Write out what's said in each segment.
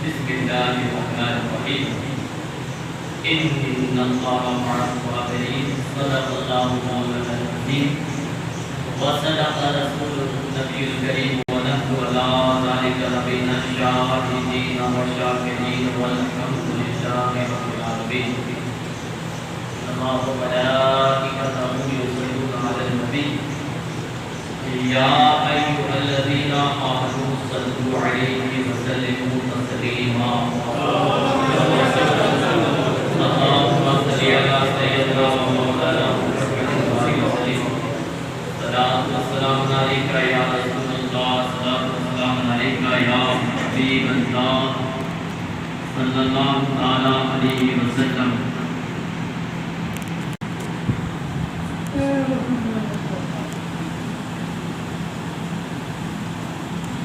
بسم الله الرحمن الرحيم إن الله مع الصابرين صدق الله مولانا العظيم وصدق رسوله النبي الكريم ونحن على ذلك لمن الشاهدين والشاكرين والحمد لله رب العالمين. الله وملائكته يصلون على النبي يا أيها الذين آمنوا صلوا عليه وسلموا تسليما. اللهم صل على سيدنا ومولانا محمد وسلم. صلاة والسلام عليك يا رسول الله، صلاة والسلام عليك يا حبيب الله صلى الله تعالى عليه وسلم.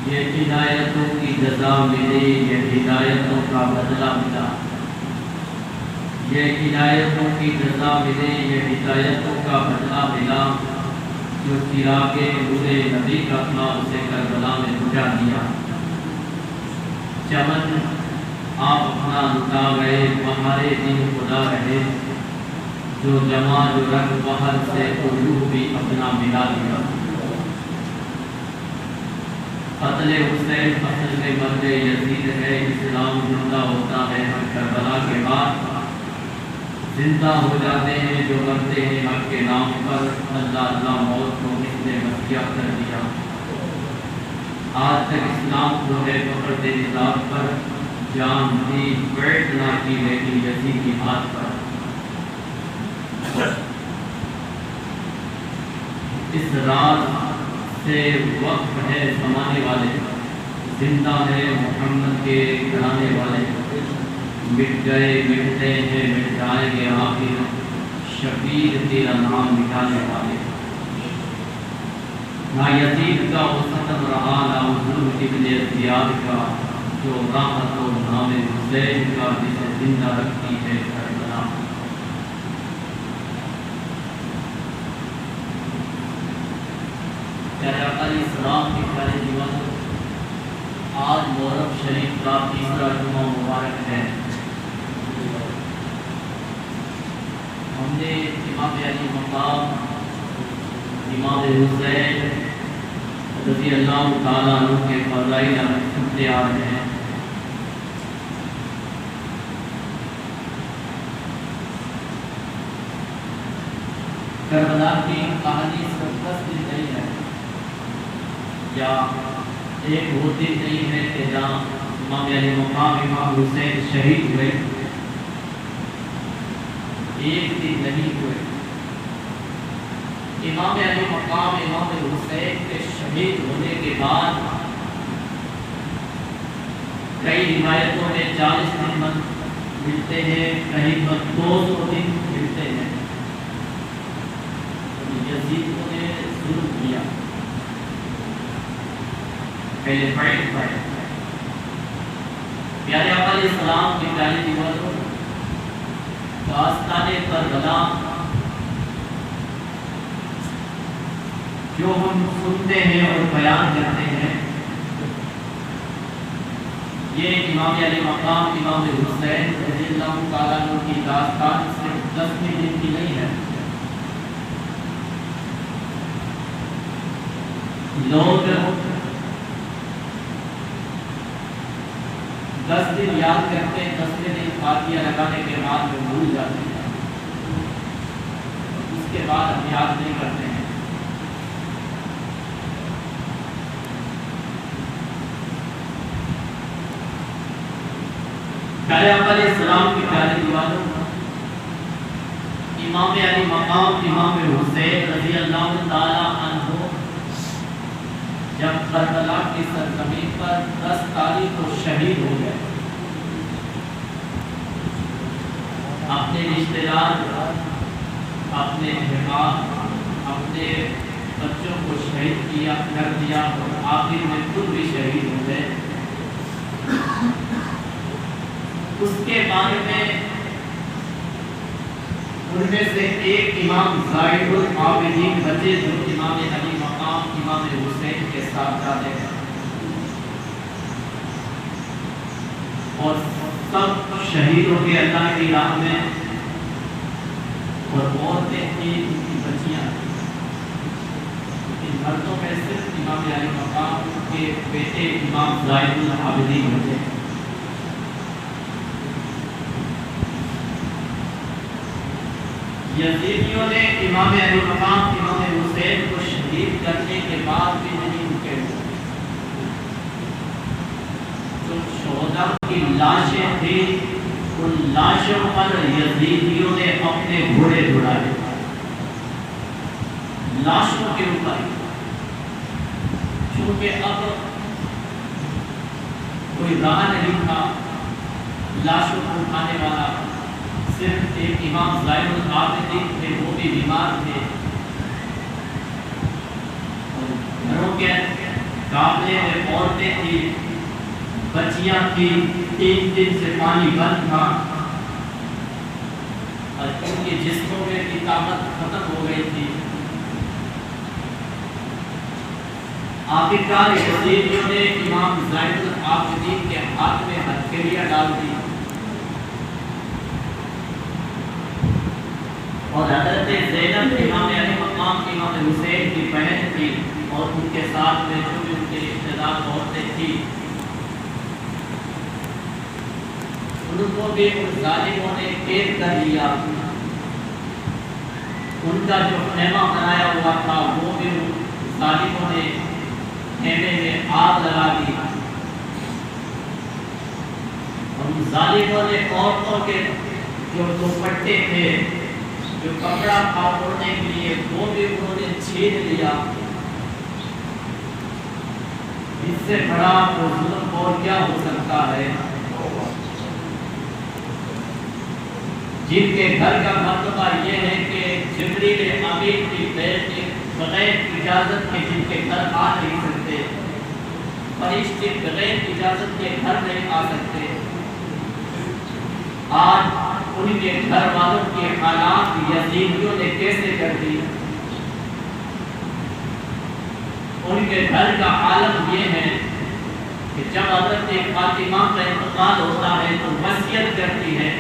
یہ ہدایتوں کی جزا ملی، یہ ہدایتوں کا بدلہ ملا. یہ ہدایتوں کی جزا ملی، یہ ہدایتوں کا بدلہ ملا. جو چراغ نور نبی کا تھا اسے کربلا میں بجھا دیا. چمن آپ اپنا لٹا گئے، بہارے دن خدا رہے. جو جمع جو رنگ بہر سے روح بھی اپنا ملا دیا. قتل حسین اصل میں مرد یزید ہے. اسلام زندہ ہوتا ہے ہر کربلا کے بعد. زندہ ہو جاتے ہیں جو مرتے ہیں حق کے نام پر. اللہ اللہ موت کو اس نے مسیح کر دیا. آج تک اسلام کو ہے فخر نظام پر. جان دی بیٹھ نہ کی لیکن یزید کی ہاتھ پر. اس رات سے وقت ہے زمانے والے. زندہ ہے محمد کے گھرانے والے. مٹ گئے مٹتے ہیں مٹ جائیں گے آخر. شبیر تیرا نام مٹانے والے. نہ یزید کا وہ ستم رہا نہ ظلم ابن زیاد کا. جو راحت و نام حسین کا جسے زندہ رکھتی ہے کربلا. پیارے آقا علیہ السلام کے پیارے دیوانوں، آج محرم شریف کا تیسرا جمعہ مبارک ہے. ہم نے امام علی مقام امام حسین رضی اللہ تعالیٰ عنہ کے فضائل سنتے آ رہے ہیں. کربلا کی کہانی صرف 10 دن نہیں ہے یا ایک وہ دن نہیں ہے کہ جہاں امام علی مقام امام حسین شہید ہوئے. ایک دن نہیں ہوئے. امام علی مقام امام حسین کے شہید ہونے کے بعد کئی روایتوں میں 40 دن ملتے ہیں، کہیں 200 دن ملتے ہیں. یزید نے ظلم کیا. پہلے پیارے آقا علیہ السلام کی پیاری دیوانوں، داستان کربلا جو ہم سنتے ہیں اور بیان کرتے ہیں، یہ امام علی مقام امام حسین رضی اللہ تعالیٰ عنہ کی داستان صرف 10ویں دن کی نہیں ہے. لوگ 10 دن یاد کرتے ہیں، 10ویں دن فاتحہ لگانے کے بعد وہ بھول جاتے ہیں. اس کے بعد ہم یاد نہیں کرتے ہیں. پیارے آقا علیہ السلام کی پیارے دیوانوں، امام علی مقام امام حسین رضی اللہ تعالیٰ عنہ جب کربلا کی سرزمین پر 10 تاریخ کو شہید ہو گئے. اپنے رشتہ دار، اپنے احباب، اپنے بچوں کو شہید کیا کر دیا اور آخر میں خود بھی شہید ہو گئے. اس کے بارے میں ان میں سے ایک امام زائد العابدین بچے جو امام علی مقام امام حسین کے ساتھ جاتے ہیں. اور سب شہید ہو گئے اللہ کی راہ میں، اور عورتیں تھیں ان کی بچیاں تھیں۔ ان مردوں میں صرف امام علی مقام کے بیٹے امام زین العابدین ہوتے ہیں۔ یزیدیوں نے امام علی مقام امام حسین کو شہید کرنے کے بعد بھی نہیں رکے ہوئے۔ جو شہداء کی لاشیں تھیں ان لاشوں پر یزیدیوں نے اپنے گھوڑے دوڑائے، لاشوں کے اوپر، چونکہ اب کوئی راہ نہیں تھا لاشوں کو اٹھانے والا، صرف ایک امام زین العابدین تھے، وہ بھی بیمار تھے، گھروں کے قابلے میں عورتیں تھیں، بچیاں تھیں، 3 دن سے پانی بند تھا، اور ان کے جسموں میں کی طاقت ختم ہو گئی تھی۔ آخرکار یزیدیوں نے امام زین العابدین کے ہاتھ میں ہتھیلیاں ڈال دی، اور حضرت زینب امام علی مقام امام حسین کی بہن تھی، اور ان کے ساتھ میں جو بھی ان کے رشتہ دار عورتیں تھیں، ان کو بھی ان ظالموں نے قید کر لیا۔ ان کا جو خیمہ بنایا ہوا تھا وہ بھی ان ظالموں نے خیمے میں آگ لگا دی، اور ان ظالموں نے عورتوں کے جو دوپٹے تھے، جو کپڑا تھا اوڑھنے کے لیے، وہ بھی انہوں نے چھین لیا۔ اس سے بڑا ظلم اور کیا ہو سکتا ہے؟ جن کے گھر کا مرتبہ یہ ہے کہ جبریل امین کی بغیر اجازت کے جن کے گھر آ نہیں سکتے، فرشتے بغیر اجازت کے گھر نہیں آ سکتے، آج ان کے گھر والوں کے حالات یزیدیوں نے کیسے کر دی؟ ان کے گھر کا عالم یہ ہے کہ جب حضرت فاطمہ کا انتقال ہوتا ہے تو وصیت کرتی ہے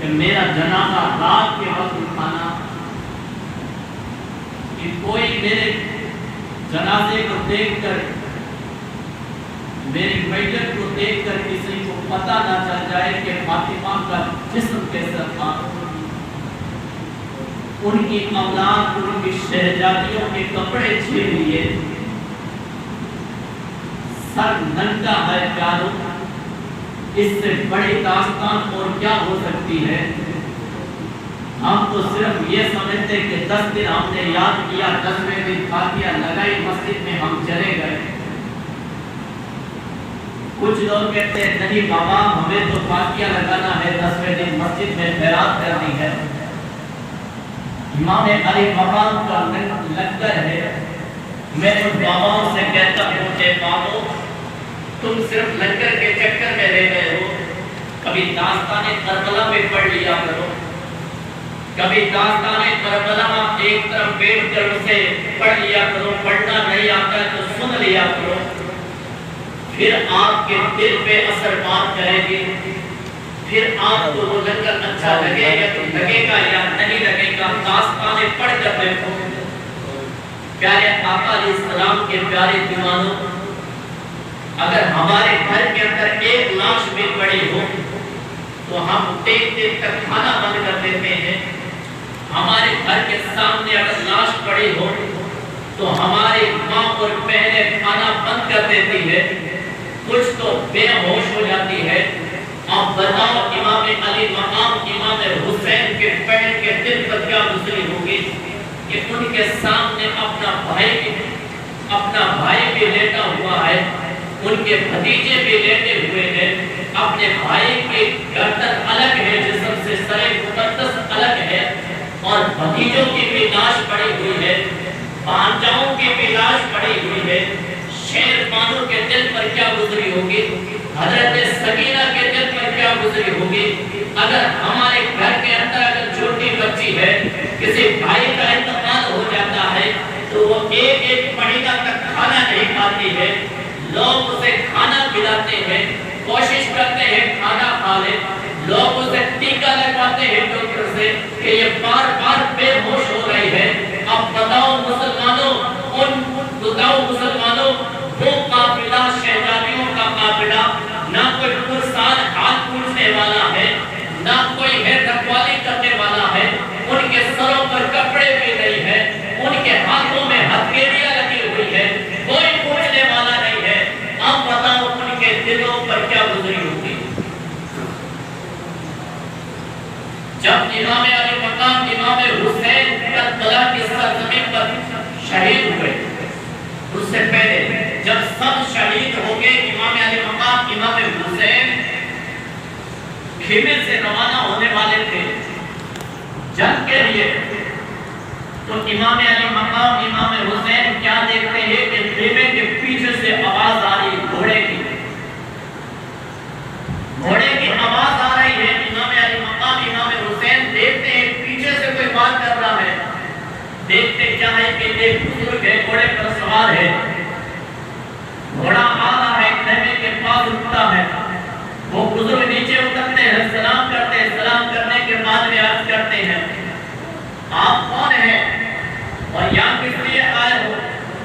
کہ میرا جنازہ رات کے وقت اٹھانا، کہ کوئی میرے جنازے کو دیکھ کر، میری میت کو دیکھ کر کسی کو پتہ نہ چل جائے کہ فاطمہ کا جسم کیسا تھا۔ ان کی اولاد، ان کی شہزادیوں کے کپڑے چھین لیے، سر ننگا ہے پیاروں، اس سے بڑی داستان اور کیا ہو سکتی ہے؟ ہم تو صرف یہ سمجھتے کہ 10 دن ہم نے یاد کیا، 10ویں دن فاتحہ لگائی، مسجد میں ہم چلے گئے۔ کچھ لوگ کہتے ہیں نہیں بابا ہمیں تو فاتحہ لگانا ہے، 10ویں دن مسجد میں خیرات کرنی ہے۔ امام علی مقام کا لنگر ہے، میں ان باباؤں سے کہتا ہوں کہ بابو تم صرف لنگر کے چکر میں رہ گئے ہو، کبھی داستان کربلا میں پڑھ لیا کرو، کبھی داستان کربلا ایک طرف بیٹھ کر اسے پڑھ لیا کرو، پڑھنا نہیں آتا ہے تو سن لیا کرو، پھر آپ کے دل پہ اثر بات کرے گی، پھر آپ کو وہ لنگر اچھا لگے گا تو لگے گا یا نہیں لگے گا، داستان پڑھ کر دیکھو۔ پیارے آقا علیہ السلام کے پیارے دیوانوں، اگر ہمارے گھر کے اندر ایک لاش بھی پڑی ہو تو ہم 3 دن تک کھانا بند کر دیتے ہیں۔ ہمارے گھر کے سامنے اگر لاش پڑی ہو تو ہماری ماں اور بہنیں کھانا بند کر دیتی ہے، کچھ تو بے ہوش ہو جاتی ہے۔ آپ بتاؤ امام علی مقام امام حسین کے بہن کے دل پر کیا گزری ہوگی کہ ان کے سامنے اپنا بھائی بھی لیٹا ہوا ہے، ان کے بھتیجے بھی لیٹے ہوئے ہیں، اپنے بھائی کی گردن الگ ہے، جسم سے سر مقدس الگ ہے، اور بھتیجوں کی بھی لاش پڑی ہوئی ہے، بھانجاؤں کی بھی لاش پڑی ہوئی ہے۔ شیر بانو کے دل پر کیا گزری ہوگی؟ حضرت سکینہ کے دل پر کیا گزری ہوگی؟ اگر ہمارے گھر کے اندر اگر چھوٹی بچی ہے، کسی بھائی کا انتقال ہو جاتا ہے تو وہ ایک مہینہ تک کھانا نہیں کھاتی ہے، لوگ اسے کھانا کھلاتے ہیں، کوشش کرتے ہیں کھانا کھا لے، لوگ اسے ٹیکا لگواتے ہیں ڈاکٹر سے کہ یہ بار بار بے ہوش ہو رہی ہے۔ اب بتاؤ مسلمانوں، وہ قافلہ شہزادیوں کا قافلہ، نہ کوئی پرسان ہاتھ پوچھنے والا ہے، نہ کوئی ہے رکھوالی کرنے والا ہے، ان کے سروں پر کپڑے بھی نہیں ہے، ان کے ہاتھوں میں ہتھیلیاں لگی ہوئی ہے، کوئی پوچھنے والا نہیں ہے۔ اب بتاؤ ان کے دلوں پر کیا گزری ہوگی؟ جب امام علی مقام امام حسین کربلا کی سرزمین پر شہید ہوئے، اس سے پہلے جب سب شہید ہو گئے، امام علی مقام امام حسین خیمے سے روانہ ہونے والے تھے جنگ کے لیے، تو امام علی مقام امام حسین کیا دیکھتے ہیں کہ خیمے کے پیچھے سے آواز آ رہی گھوڑے کی آواز آ رہی ہے۔ امام علی مقام امام حسین دیکھتے ہیں پیچھے سے کوئی بات کر رہا ہے، دیکھتے کیا ہے کہ ایک بزرگ ہے، گھوڑے پر سوار ہے، گھوڑا آ رہا ہے، خیمے کے پاس رکتا ہے، وہ بزرگ نیچے اترتے ہیں، سلام کرتے ہیں، سلام کرنے کے بعد میں عرض کرتے ہیں آپ کون ہیں اور یہاں کس لیے آئے ہو؟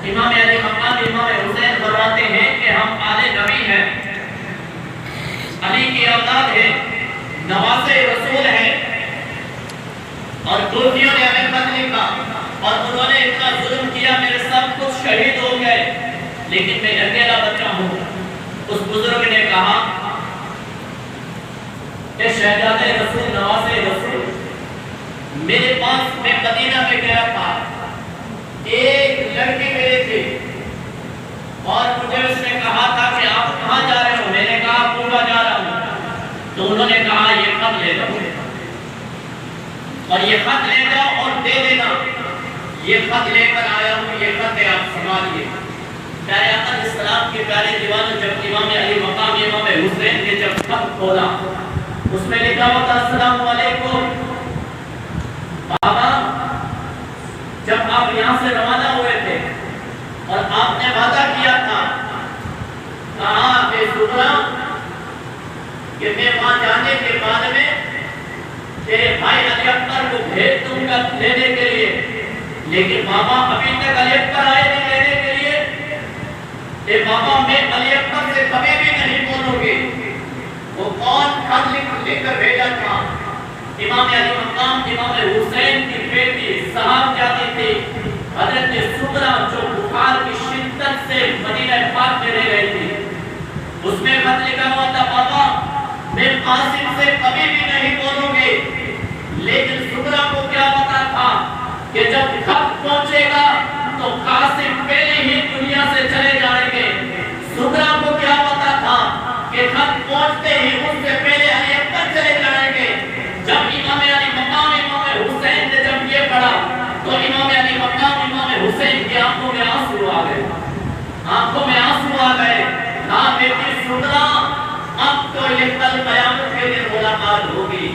امام علی مقام امام حسین فرماتے ہیں کہ ہم آل نبی ہیں، علی کی اولاد ہے، نواسے رسول ہیں، اور دوسریوں نے ہمیں خط لکھا اور انہوں نے اتنا ظلم کیا، میرے سب کچھ شہید ہو گئے، لیکن میں اکیلا بچہ ہوں۔ اس بزرگ نے کہا کہ شہزادے رسول، نواسے رسول، میرے پاس میں مدینہ میں گیا تھا، ایک لڑکی میرے تھی اور مجھے اس نے کہا تھا کہ آپ کہاں جا رہے ہو؟ میں نے کہا کوفہ جا رہا ہوں، تو انہوں نے کہا یہ خط لے جاؤ اور یہ خط لے جاؤ اور دے دینا، یہ خط لے کر آیا ہوں، یہ خط ہے، آپ سنبھالیے۔ پیارے آقا علیہ السلام کے پیارے دیوانوں، جب امام علی مقام امام حسین نے جب خط کھولا، اس میں لکھا ہوا تھا السلام علیکم بابا، جب آپ یہاں سے روانہ ہوئے تھے اور آپ نے وعدہ کیا تھا، کہا کہ سبرا کہ میں وہاں جانے کے بعد میں تیرے بھائی علی اکبر کو بھیج دوں گا لینے کے لیے، لیکن بابا ابھی تک علی اکبر آئے نہیں لینے کے لیے، اے بابا میں علی اکبر سے کبھی بھی نہیں بولوں گی۔ وہ کون خط لکھ کر بھیجا تھا؟ امام علی مقام امام حسین کی بیٹی صاحبزادی تھی حضرت سغرا، جو بخار کی شدت سے مدینہ پاک میں رہ رہی تھی، اس میں خط لکھا ہوا تھا بابا میں قاسم سے کبھی بھی نہیں بولوں گی، لیکن سغرا کو کیا پتا تھا کہ جب خط پہنچے گا تو قاسم پہلے ہی دنیا سے چلے جائیں گے۔ سغرا کو کیا پتا تھا کہ خط پہنچتے ہی ان سے پہلے علی اکبر چلے جائیں گے۔ جب امام علی مقام امام حسین نے جب یہ پڑھا تو امام علی مقام امام حسین کی آنکھوں میں آنسو آ گئے، آنکھوں میں آنسو آ گئے۔ کہا بیٹی سغرا، اب تو یہ کل قیامت کے دن ملاقات ہوگی،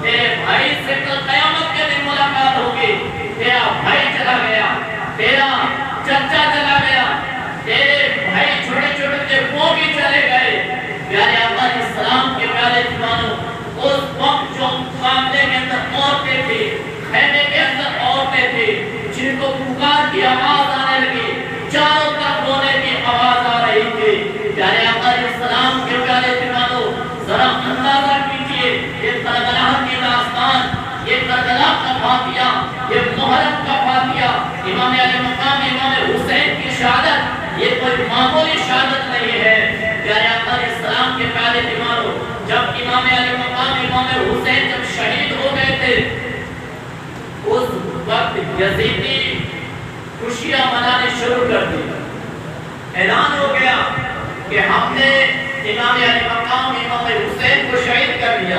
تیرے بھائی سے کل قیامت کے دن ملاقات ہوگی، تیرا بھائی چلا گیا، تیرا چچا چلا گیا، تیرے بھائی چھوٹے چھوٹے تھے وہ بھی چلے گئے۔ پیارے آقا علیہ السلام کے پیارے دیوانوں، اس وقت جو قافلے کے اندر عورتیں تھیں، خیمے کے اندر عورتیں تھیں، جن کو پکار کی آواز آنے لگی، چاروں طرف رونے کی آواز آ رہی تھی۔ پیارے آقا علیہ السلام کے پیارے دیوانوں، ذرا اندازہ کیجئے یہ کربلا کی داستان، یہ کربلا کا فاتحہ، یہ محرم کا فاتحہ، امام علی مقام امام حسین کی شہادت، یہ کوئی معمولی شہادت نہیں ہے۔ پیارے آقا علیہ السلام کے پیارے دیوانوں، جب امام علی مقام امام حسین جب شہید ہو گئے تھے، اس وقت یزیدی خوشیاں منانے شروع کر دی۔ اعلان ہو گیا کہ ہم نے امام علی مقام امام حسین کو شہید کر دیا،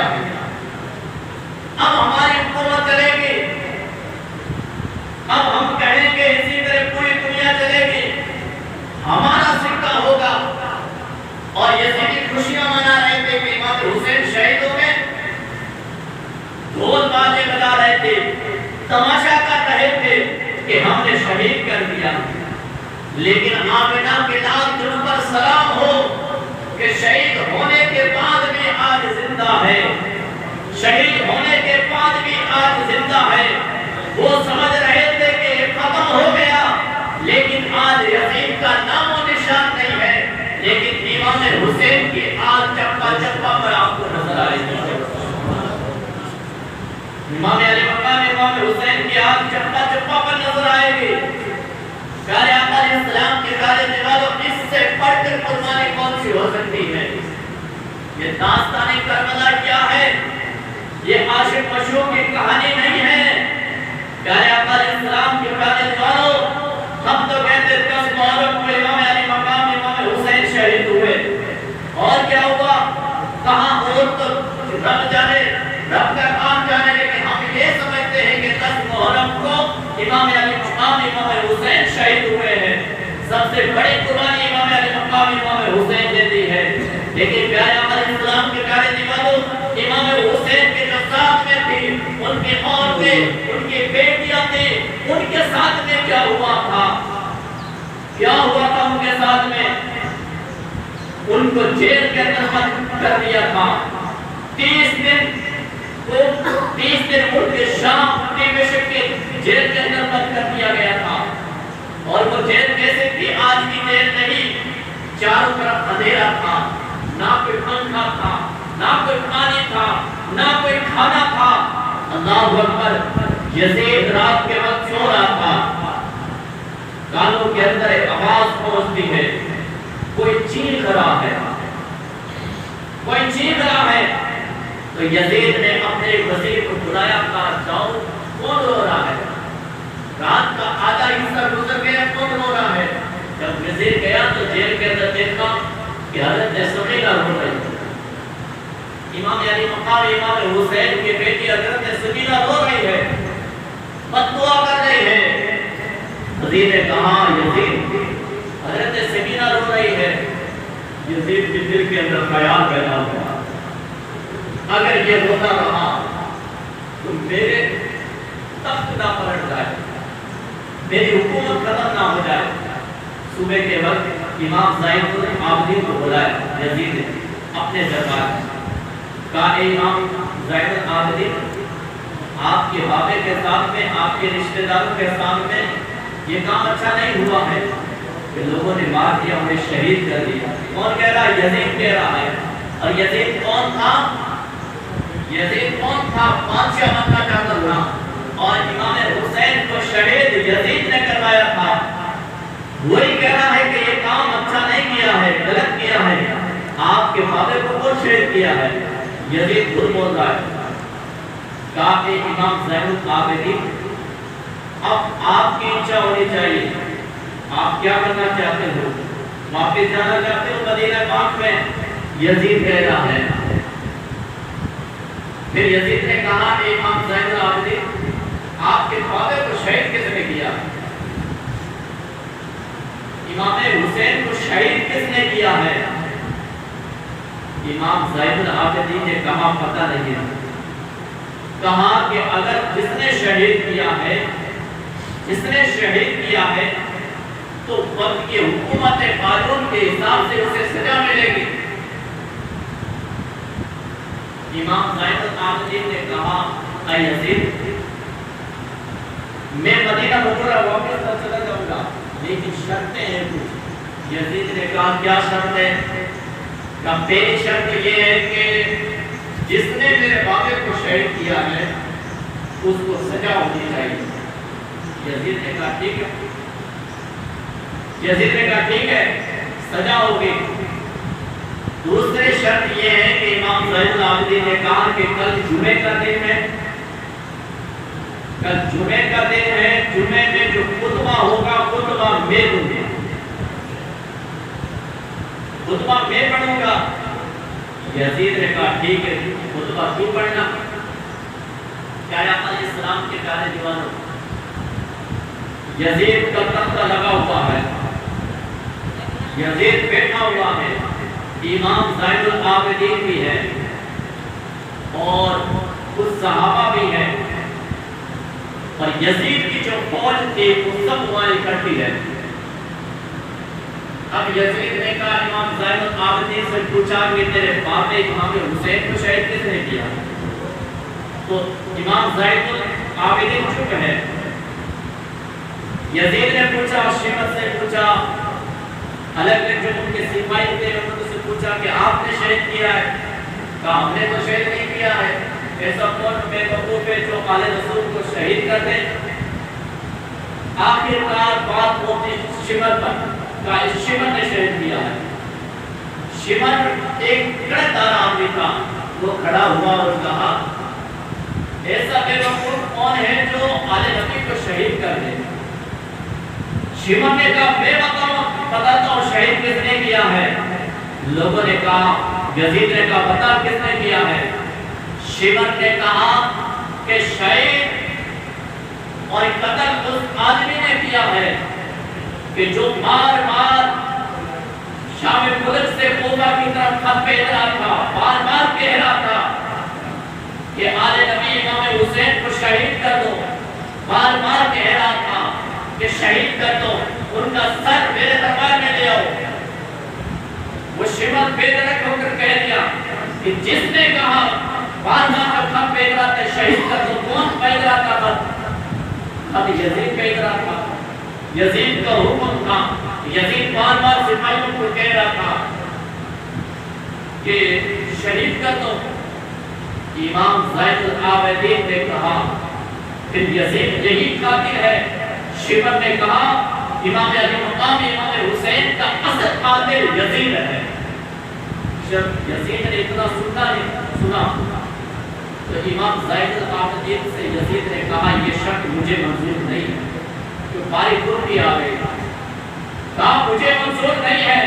اب ہماری حکومت چلے گی، اب ہم کہیں گے اسی طرح پوری دنیا چلے گی، ہمارا سکہ ہوگا۔ اور یزیدی خوشیاں منا رہے تھے کہ امام حسین شہید ہو گئے، ڈھول بازے بجا رہے تھے، تماشا کر رہے تھے کہ ہم نے شہید کر دیا۔ لیکن آمنہ کے لال دل پر سلام ہو، کہ شہید ہونے کے بعد بھی آج زندہ ہے، شہید ہونے کے بعد بھی آج زندہ ہے۔ وہ سمجھ رہے تھے کہ یہ ختم ہو گیا، لیکن آج یزید کا نام و نشان نہیں ہے، لیکن امام حسین کی آج چپا چپا پر آپ کو نظر آئے گی۔ امام علی مقام امام حسین کی آج چپا چپا پر نظر آئے گی۔ پیارے آقا علیہ السلام کے پیارے نوالوں، اس سے بڑھ کر قربانی کون سی ہو سکتی ہے؟ یہ داستان کربلا کیا ہے؟ یہ عاشق مشوق کی کہانی نہیں ہے۔ پیارے آقا علیہ السلام کے پیارے نوالوں، ہم تو کہتے 10 محرم کو امام علی مقام امام حسین شہید ہوئے، اور کیا ہوا؟ کہاں اور تو رب جانے، رب کا کام جانے، لیکن ہم یہ سمجھتے ہیں کہ 10 محرم کو امام علی مقام امام حسین شہید ہوئے ہیں۔ سب سے بڑی قربانی امام علی مقام امام حسین دیتی ہے، لیکن پیارے آقا علیہ السلام کے پیارے دیوالوں، امام حسین کے جو ساتھ میں تھی، ان کی عورتیں، ان کی بیٹیاں تھیں، ان کے ساتھ میں کیا ہوا تھا؟ کیا ہوا تھا ان کے ساتھ میں؟ ان کو جیل کے اندر بند کر دیا تھا۔ 30 دن ان کے شام دمشق کے جیل کے اندر بند کر دیا گیا تھا۔ اور وہ جیل کیسے تھی؟ آج کی جیل نہیں، چاروں طرف اندھیرا تھا، نہ کوئی پنکھا تھا، نہ کوئی پانی تھا، نہ کوئی کھانا تھا۔ اللہ اکبر! یزید رات کے وقت سو رہا تھا، کانوں کے اندر ایک آواز پہنچتی ہے، کوئی چیخ رہا ہے، کوئی چیخ رہا ہے۔ تو یزید نے اپنے وزیر کو بلایا، کہا جاؤ، کون رو رہا ہے؟ رات کا آدھا حصہ گزر گیا، کون رو رہا ہے؟ جب وزیر گیا تو جیل کے اندر دیکھا کہ حضرت سمیرہ رو رہی ہے۔ امام علی مقام امام حسین کی بیٹی حضرت سمیرہ رو رہی ہے، بد دعا کر رہی ہے۔ وزیر نے کہا یزید، حضرت سمیرہ رو رہی ہے۔ یزید کے دل کے اندر خیال پیدا ہوا، اگر یہ روتا رہا تو میرے تخت نہ پلٹ جائے، میری حکومت ختم نہ ہو جائے۔ صبح کے وقت امام زین العابدین کو بلایا یزید نے اپنے دربار میں، کہا اے امام زین العابدین، آپ کے بابے کے ساتھ میں، آپ کے رشتہ داروں کے ساتھ میں یہ کام اچھا نہیں ہوا ہے کہ لوگوں نے مار دیا، انہیں شہید کر دیا۔ کون کہہ رہا ہے؟ یزید کہہ رہا ہے۔ اور یزید کون تھا؟ یزید کون تھا؟ بادشاہ بننا چاہتا تھا، اور امام حسین کو شہید یزید نے کروایا تھا۔ وہی کہہ رہا ہے کہ یہ کام اچھا نہیں کیا ہے، غلط کیا ہے، آپ کے بابے کو کون شہید کیا ہے؟ یزید خود بول رہا ہے۔ کہا کہ امام زین العابدین، اب آپ کی اچھا ہونی چاہیے، آپ کیا کرنا چاہتے ہو؟ واپس جانا چاہتے ہو مدینہ پاک میں؟ یزید کہہ رہا ہے۔ پھر یزید نے کہا اے امام زین العابدین، آپ کے بابے کو شہید کس نے کیا؟ امام حسین کو شہید کس نے کیا ہے؟ امام زین العابدین نے کہا پتہ نہیں۔ کہا کہ اگر جس نے شہید کیا ہے، جس نے شہید کیا ہے، تو وقت کی حکومت قانون کے حساب سے اسے سزا ملے گی۔ امام زین العابدین نے کہا اے یزید، میں مدینہ منورہ واپس چلا جاؤں گا، لیکن شرطیں ہیں کچھ۔ یزید نے کہا کیا شرط ہے؟ کہا پہلی شرط یہ ہے کہ جس نے میرے بابے کو شہید کیا ہے اس کو سزا ہونی چاہیے۔ یزید نے کہا ٹھیک ہے، یزید نے کہا ٹھیک ہے، سزا ہوگی۔ دوسری شرط یہ ہے کہ امام زین العابدین نے کہا کہ کل جمعے کا دن ہے، کل جمعے کا دن ہے، جمعے میں جو خطبہ ہوگا خطبہ میں دوں گا، خطبہ میں پڑھوں گا۔ یزید نے کہا ٹھیک ہے، خطبہ کیوں پڑھنا؟ پیارے آقا علیہ السلام کے پیارے دیوانوں، یزید کا تختہ لگا ہوا ہے، یزید بیٹھا ہوا ہے، امام زین العابدین بھی ہے اور کچھ صحابہ بھی ہیں، اور یزید کی جو فوج تھی وہ سب وہاں اکٹھی ہے۔ اب یزید نے کہا امام زین العابدین سے پوچھا کہ تیرے باپ امام حسین کو شہید کس نے کیا؟ تو امام زین العابدین چپ ہے. یزید نے پوچھا، شیمت سے پوچھا، الگ الگ جو ان کے سپاہی تھے انہوں سے پوچھا کہ آپ نے شہید کیا ہے؟ کہا ہم نے تو شہید نہیں کیا ہے. ایسا کون بے وقوف ہے جو آل رسول کو شہید کر دے؟ آخر کار بات ہوتی شمر پر، کہا اس شمر نے شہید کیا ہے. شمر ایک کڑک دار آدمی تھا، وہ کھڑا ہوا اور کہا ایسا بے وقوف کون ہے جو آل نبی کو شہید کر دے؟ شمر نے کہا بے وقوف پتہ تو شہید کس نے کیا ہے؟ لوگوں نے کہا، یزید نے کہا پتہ کس نے کیا ہے؟ شمر نے کہا کہ شہید اور قتل اس آدمی نے کیا ہے کہ جو مار مار شام ملک سے کوفہ کی طرف خط بھیج رہا تھا، بار بار کہہ رہا تھا کہ آل نبی امام حسین کو شہید کر دو، بار بار کہہ رہا تھا کہ شہید کر دو، ان کا سر میرے دربار میں لے آؤ. وہ شمر بے دھڑک ہو کر کہہ دیا کہ جس نے کہا بار بار خط بھیج رہا تھا شہید کر دو، کون بھیج رہا تھا خط؟ خط یزید بھیج رہا تھا، یزید کا حکم تھا. یزید بار بار سپاہیوں کو کہہ رہا تھا کہ شہید کر دو. امام زین العابدین نے کہا کہ یزید یہی قاتل ہے. شمر نے کہا امام علی مقام امام حسین کا اصل قاتل یزید ہے. جب یزید نے اتنا سنا تو امام زین العابدین سے یزید نے کہا یہ شک مجھے منظور نہیں ہے. تو باری دور بھی آ گئی، کہا مجھے منظور نہیں ہے.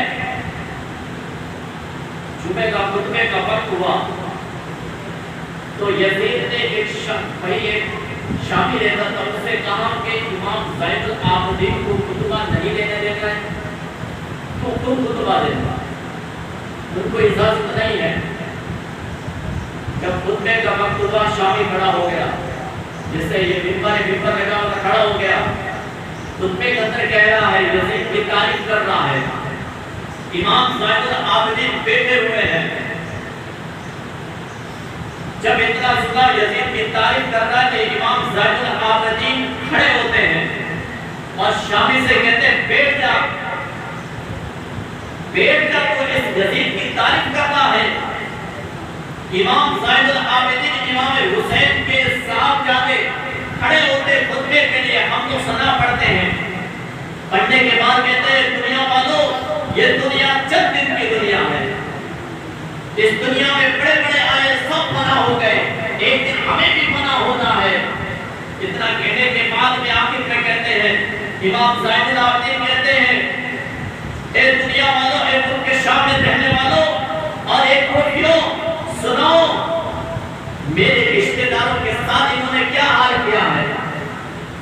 جمعے کا خطبے کا وقت ہوا تو یزید نے ایک شامی رہتا تھا، اس سے کہا کہ امام زین العابدین کو خطبہ نہیں دینے دیتا ہے تو تم خطبہ دیتا، ان کو اجازت نہیں ہے. جب خطبے کا وقت ہوا شامی کھڑا ہو گیا، جس سے یہ ممبر لگا ہوا کھڑا ہو گیا، خطبے کے اندر کہہ رہا ہے، یزید کی تعریف کر رہا ہے. امام زین العابدین بیٹھے ہوئے ہیں. جب اتنا سنا یزید کی تعریف کر رہا ہے کہ امام زین العابدین کھڑے ہوتے ہیں اور شامی سے کہتے ہیں بیٹھ جا تو اس یزید کی تعریف کرنا ہے. امام زین العابدین امام حسین کے ساتھ جاتے کھڑے ہوتے خطبے کے لیے. ہم تو ثنا پڑھتے ہیں، پڑھنے کے بعد کہتے ہیں دنیا والوں یہ دنیا چند دن کی دنیا ہے، اس دنیا میں بڑے بڑے آئے سب فنا ہو گئے، ایک دن ہمیں بھی فنا ہونا ہے. اتنا کہنے کے بعد میں آخر میں کہتے ہیں، امام زین العابدین کہتے ہیں اے دنیا والوں، اے ملک شام میں رہنے والوں اور ایک کوٹھیوں سنو، میرے رشتہ داروں کے ساتھ انہوں نے کیا حال کیا ہے،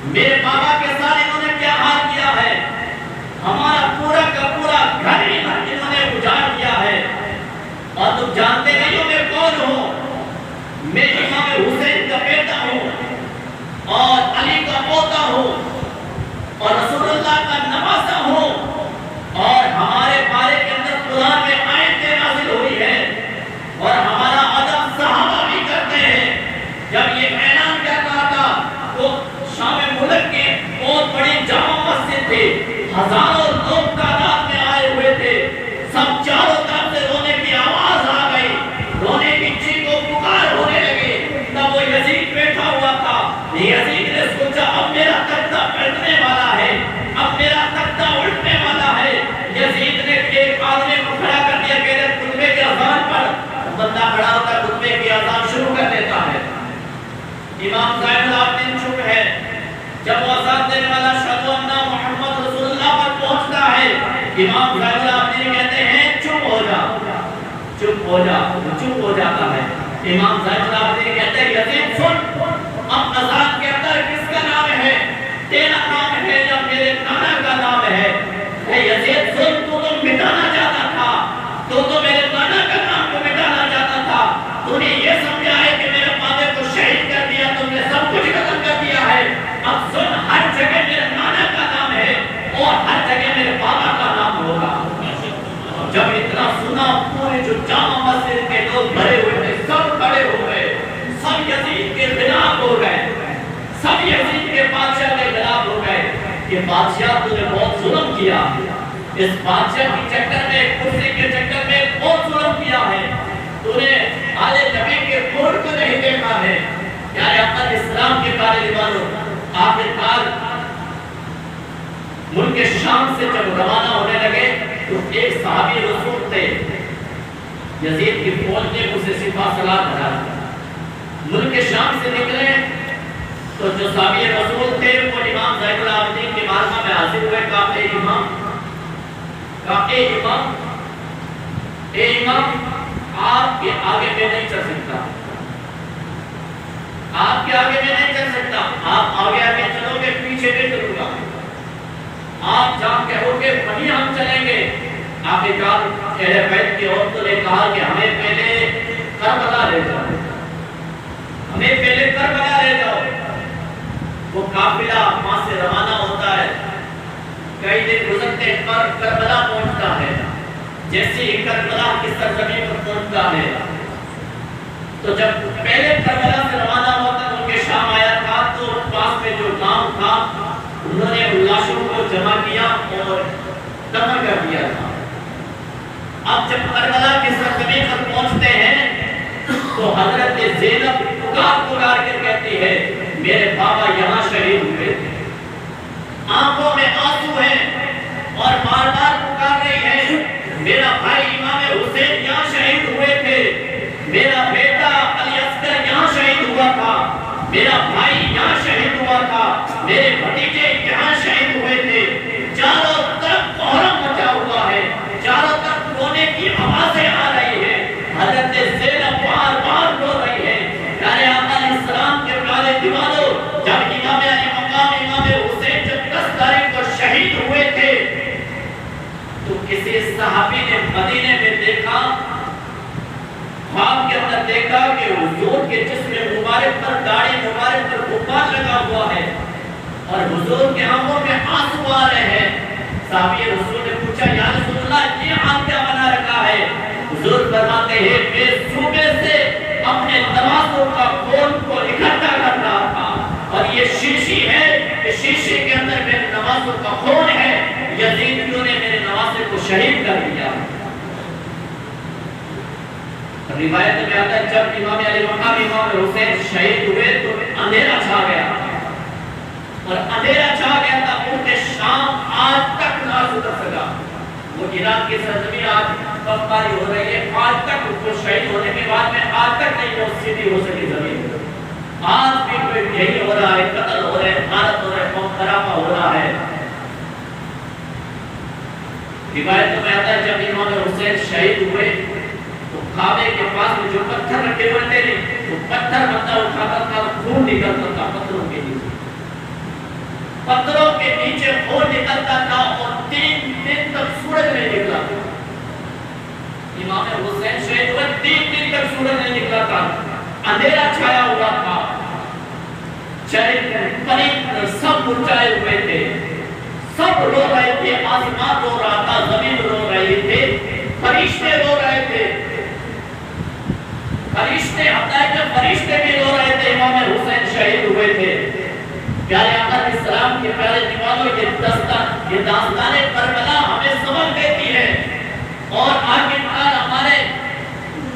میرے بابا کے ساتھ انہوں نے کیا حال کیا ہے، ہمارا پورا کا پورا گھر انہوں نے اجاڑ دیا ہے. اور تم جانتے نہیں ہو میں کون ہوں، میں امام حسین کا بیٹا ہوں اور علی کا پوتا ہوں اور رسول اللہ کا نواسا ہوں. اور ہمارے بارے کے اندر قرآن میں آیتیں نازل ہوئی ہے اور ہمارا ادب صحابہ بھی کرتے ہیں. جب یہ اعلان کر رہا تھا تو شام ملک کی بہت بڑی جامع مسجد تھی، ہزاروں لوگ تعداد میں آئے ہوئے تھے، سب چاروں طرف سے رونے کی آواز آ گئی، رونے کی چیخ و پکار ہونے لگی. تب وہ یزید بیٹھا ہوا تھا. یزید نے سوچا اب میرا تختہ پلٹنے والا ہے، اب میرا تختہ الٹنے والا ہے. یزید نے ایک آدمی کو کھڑا کر دیا کہ خطبے کی اذان پر. بندہ کھڑا ہوتا خطبے کی اذان شروع کر دیتا ہے. امام زین العابدین چپ ہے. جب وہ اذان دینے والا اشہد ان محمد رسول اللہ پر پہنچتا ہے، امام زین العابدین کہتے ہیں چپ ہو جا، چپ ہو جا. چپ ہو جاتا ہے. امام زین العابدین کہتے ہیں یزید سن، اب اذان کے اندر کس کا نام ہے، تیرا نام ہے یا میرے نانا کا نام ہے؟ یزید سن، تو مٹانا چاہتا تھا، تو میرے نانا کا نام کو مٹانا چاہتا تھا. تو نے یہ سمجھا ہے کہ میرے بابے کو شہید کر دیا، تم نے سب کچھ ختم کر دیا ہے. اب سن، ہر جگہ میرے نانا کا نام ہے اور ہر جگہ میرے بابا کا نام ہوگا. یزید کے خلاف ہو گئے، سب یزید کے بادشاہ کے خلاف ہو گئے کہ بادشاہ تو نے بہت ظلم کیا، اس بادشاہ کے چکر میں، کرسی کے چکر میں بہت ظلم کیا ہے، تو نے آل نبی کے خون کو نہیں دیکھا ہے۔ پیارے آقا اسلام کے پیارے دیوانوں، آخرکار ملک شام سے جب روانہ ہونے لگے تو ایک صحابی رسول تھے، یزید کی فوج نے اسے سپاہ سالار بنا دیا۔ ملک شام سے نکلے تو جو صحابی رسول تھے وہ امام زین العابدین کی بارگاہ میں حاضر ہوئے، کہا اے امام آپ کے آگے میں نہیں چل سکتا، آپ کے آگے میں نہیں چل سکتا، آپ آگے آگے چلو گے پیچھے نہیں چلوں گا، آپ جہاں کہو گے وہیں ہم چلیں گے۔ آخرکار اہل بیت کی عورتوں نے کہا کہ ہمیں پہلے کربلا لے جاؤ، ہمیں پہلے کربلا لے جاؤ۔ وہ قافلہ وہاں سے روانہ ہوتا ہے، کئی دن گزرتے پر کربلا پہنچتا ہے۔ جیسے ہی کربلا کی سرزمین پر پہنچتا ہے تو جب پہلے کربلا سے روانہ ہوا تھا ان کے شام آیا تھا تو پاس میں جو گاؤں تھا انہوں نے لاشوں کو جمع کیا اور دفن کر دیا تھا۔ اب جب کربلا کی سرزمین پر پہنچتے ہیں تو حضرت زینب پکار کر کہتی ہے میرے بابا یہاں شہید ہوئے تھے، آنکھوں میں آنسو ہیں اور بار بار پکار رہی ہے میرا بھائی امام حسین یہاں شہید ہوئے تھے، میرا بیٹا علی اصغر یہاں شہید ہوا تھا، میرا بھائی یہاں شہید ہوا تھا، میرے بھتیجے یہاں شہید ہوئے تھے۔ چاروں طرف کوہرام مچا ہوا ہے، چاروں طرف رونے کی آوازیں آ رہی ہیں، حضرت زینب بار بار رو رہی ہے۔ پیارے آقا علیہ السلام کے پیارے دیوانوں، جب امام علی مقام امام حسین جب 10 تاریخ کو شہید ہوئے تھے تو کسی صحابی نے مدینے میں دیکھا، خواب کے اندر دیکھا کہ حضور کے جسم مبارک پر داڑھی مبارک پر غبار لگا ہوا ہے اور حضور کے آنکھوں میں آنسو آ رہے ہیں۔ صحابی رسول نے پوچھا یا رسول اللہ یہ آنکھ کیا بنا رکھا ہے؟ حضور فرماتے ہیں میں صوبے سے اپنے نمازوں کا خون کو اکٹھا کر رہا تھا اور یہ شیشی ہے، اس شیشے کے اندر میرے نمازوں کا خون ہے، یزیدیوں نے میرے نمازے کو شہید کر دیا۔ روایت میں آتا ہے جب امام علی مقام امام حسین شہید ہوئے تو اندھیرا چھا گیا اور اندھیرا چھا گیا تھا، ان کے شام آج تک نہ ستر سکا۔ وہ عراق کی سرزمین آج بمباری ہو رہی ہے، آج تک اس کو شہید ہونے کے بعد میں آج تک نہیں وہ سیدھی ہو سکی زمین۔ آج بھی کوئی یہی ہو رہا ہے، قتل ہو رہے ہیں، غارت ہو رہے ہیں، قوم خرابہ ہو رہا ہے۔ روایت میں آتا ہے جب امام حسین شہید ہوئے تو کعبے کے پاس میں جو پتھر رکھے ہوئے تھے وہ پتھر بندہ اٹھاتا تھا، خون نکلتا تھا پتھروں کے نیچے، پتھروں کے نیچے خون نکلتا تھا اور 3 دن تک سورج نہیں نکلا تھا۔ امام حسین شہید ہوئے 3 دن تک سورج نہیں نکلا تھا، اندھیرا چھایا ہوا تھا، چاہے پرند سب مرجھائے ہوئے تھے، سب رو رہے تھے، آسمان رو رہا تھا، زمین رو رہی تھے، فرشتے رو رہے تھے، فرشتے حتیٰ کہ فرشتے بھی رو رہے تھے، امام حسین شہید ہوئے تھے۔ پیارے آقا علیہ السلام کے پیارے دیوانوں یہ داستان کربلا ہمیں سبق دیتی ہے اور آخرکار ہمارے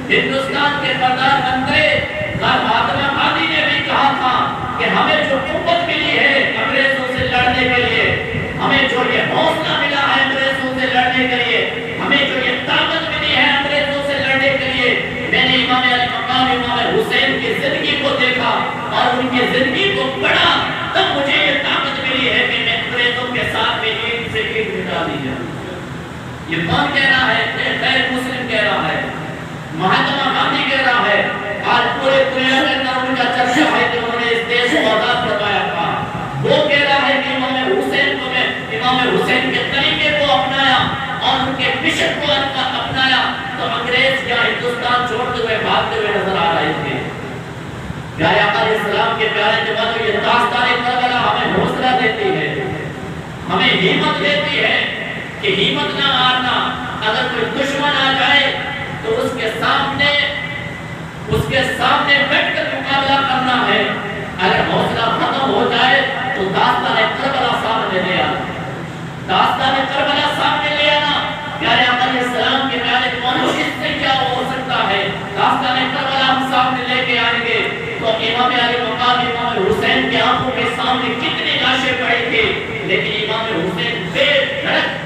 ہندوستان کے پردھان منتری مہاتما گاندھی نے بھی کہا تھا کہ ہمیں جو قوت ملی ہے انگریزوں سے لڑنے کے لیے، ہمیں جو یہ حوصلہ ملا ہے انگریزوں سے لڑنے کے لیے، ہمیں جو یہ طاقت ملی ہے انگریزوں سے لڑنے کے لیے، میں نے امام علی مقام امام حسین کی زندگی کو دیکھا اور ان کی زندگی کو پڑھا، تب مجھے یہ طاقت ملی ہے کہ میں انگریزوں کے ساتھ میں ایک سے ایک مٹا دی جاؤں۔ یہ کون کہہ رہا ہے؟ غیر مسلم کہہ رہا ہے، مہاتما گاندھی کہہ رہا ہے۔ آج پورے دنیا کے اندر ان کا چرچا ہے کہ انہوں نے اس دیش کو آزاد کروایا تھا۔ وہ کہہ رہا ہے کہ امام حسین کو میں امام حسین کے طریقے کو اپنایا اور ان کے مشن کو اپنایا تو انگریز یا ہندوستان چھوڑتے ہوئے بھاگتے ہوئے نظر آ رہے تھے۔ پیارے آقا علیہ السلام کے پیارے دیوانوں یہ داستان کربلا ہمیں حوصلہ دیتی ہے، ہمیں ہمت دیتی ہے کہ ہمت نہ مارنا، اگر کوئی دشمن آ جائے تو اس کے سامنے بیٹھ کر مقابلہ داستان کربلا ہم سامنے لے کے آئیں گے تو امام علی مقام امام حسین کی آنکھوں کے سامنے کتنی لاشیں پڑی تھی، لیکن امام حسین بے دھڑک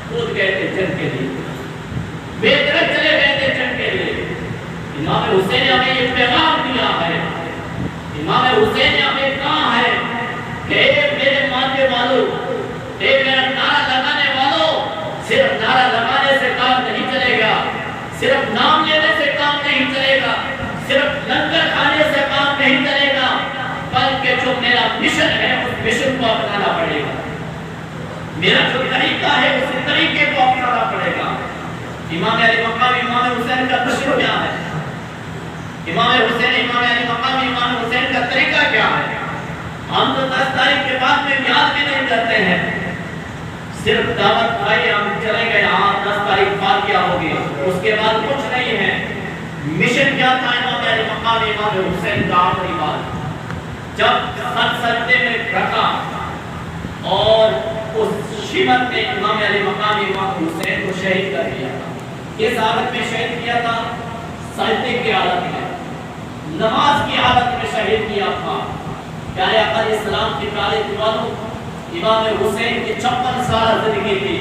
کود گئے تھے جنگ کے لیے، بے دھڑک چلے گئے تھے جنگ کے لیے۔ امام حسین نے ہمیں یہ پیغام دیا ہے، امام حسین نے ہمیں کہا ہے کہ اے میرے ماننے والوں، اے میرا نعرہ لگانے والوں، صرف نعرہ لگانے سے کام نہیں چلے گا، صرف نام لینے سے کام نہیں چلے گا، صرف لنگر کھانے سے کام نہیں چلے گا، بلکہ جو میرا مشن ہے اس مشن کو اپنانا پڑے گا، میرا جو طریقہ ہے اس طریقے کو اپنانا پڑے گا۔ امام علی مقام امام حسین کا مشن کیا ہے؟ امام حسین امام علی مقام امام حسین کا طریقہ کیا ہے؟ ہم تو 10 تاریخ کے بعد میں یاد بھی نہیں کرتے ہیں، صرف دعوت بھائی ہم چلے گئے، ہاں 10 تاریخ بعد کیا ہوگی، اس کے بعد کچھ نہیں ہے۔ مشن کیا تھا امام علی مقام امام حسین کا؟ آخری بات جب سجدے میں رکھا اور اس شیمت نے امام علی مقام امام حسین کو شہید کر دیا تھا۔ کس حالت میں شہید کیا تھا؟ سجدے کی حالت میں، نماز کی حالت میں شہید کیا تھا۔ پیارے آقا علیہ السلام کی پیارے دیوانوں، امام حسین کی 56 سال زندگی تھی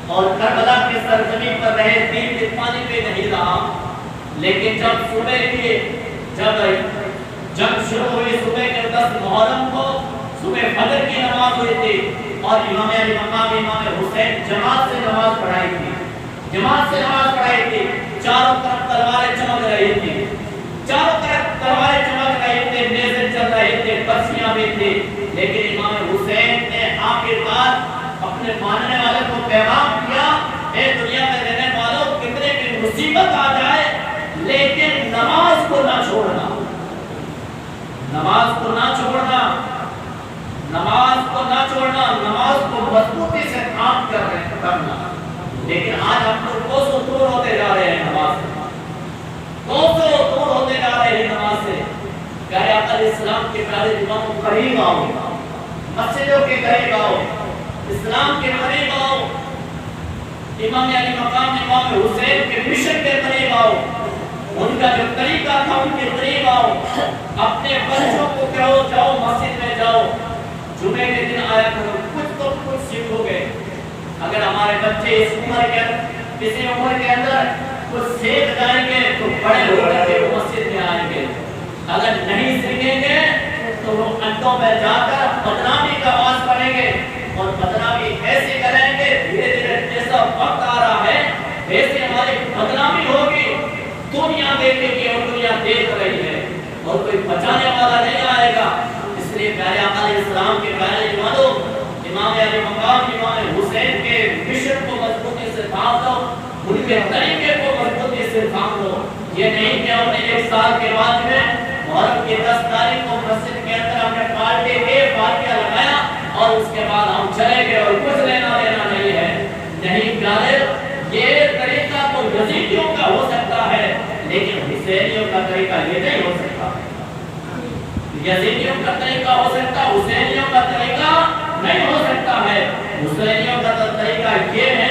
اور کربلا کی سرزمین پر رہے، دین کے پانی پہ نہیں رہا، لیکن جب صبح کی جب شروع ہوئی، صبح کے 10 محرم کو صبح فجر کی نماز ہوئی تھی اور امام علی مقام امام حسین جماعت سے نماز پڑھائی تھی، جماعت سے نماز پڑھائی تھی، چاروں طرف تلواریں چمک رہی تھی، چاروں طرف تلواریں چمک رہی تھی، نیزے چل رہے تھے، برسیاں بھی تھی، لیکن امام حسین نے آخرکار اپنے ماننے والے کو پیغام دیا، اے دنیا میں رہنے والوں، کتنے بھی مصیبت آ جائے لیکن نماز کو نہ چھوڑنا، نماز کو نہ چھوڑنا، نماز کو نہ چھوڑنا، نماز کو مضبوطی سے کام کرنا۔ لیکن آج ہم لوگ کوسوں دور ہوتے جا رہے ہیں نماز سے، کوسوں دور ہوتے جا رہے ہیں نماز سے۔ پیارے آقا علیہ السلام کے پیارے دیوانوں، قریب آؤ، مسجدوں کے قریب آؤ، اسلام کے قریب آؤ، امام علی مقام امام حسین کے مشن کے قریب آؤ، ان کا جو طریقہ تھا ان کے قریب آؤ، اپنے بچوں کو کہو جاؤ مسجد میں جاؤ، جمعے کے دن آیا کرو، کچھ سیکھو گے۔ اگر ہمارے بچے اس عمر کے کسی عمر کے اندر کچھ سیکھ جائیں گے تو بڑے ہو کر کے وہ مسجد میں آئیں گے، اگر نہیں سیکھیں گے تو وہ اڈوں میں جا کر بدنامی کا آواز پڑیں گے اور بدنامی ایسے کریں گے، دھیرے دھیرے جیسا وقت آ رہا ہے ایسے ہماری بدنامی ہوگی، دنیا دیکھے گی اور دنیا دیکھ رہی ہے اور کوئی بچانے والا نہیں آئے گا۔ اس لیے پیارے آقا علیہ السلام کے پیارے دیوانوں، امام علی مقام امام حسین کے مشن کو مضبوطی سے تھام لو، ان کے طریقے کو مضبوطی سے تھام لو۔ یہ نہیں کہ ہم نے 1 سال کے بعد میں محرم کی 10 تاریخ کو مسجد کے اندر ہم نے پارٹی کے فاتحہ لگایا اور اس کے بعد ہم چلے گئے اور کچھ لینا دینا نہیں ہے۔ نہیں پیارے، یہ طریقہ تو یزیدیوں کا ہو سکتا ہے لیکن حسینیوں کا طریقہ یہ نہیں ہو سکتا۔ یزیدیوں کا طریقہ ہو سکتا، حسینیوں کا طریقہ نہیں ہو سکتا ہے۔ حسینیوں کا طریقہ یہ ہے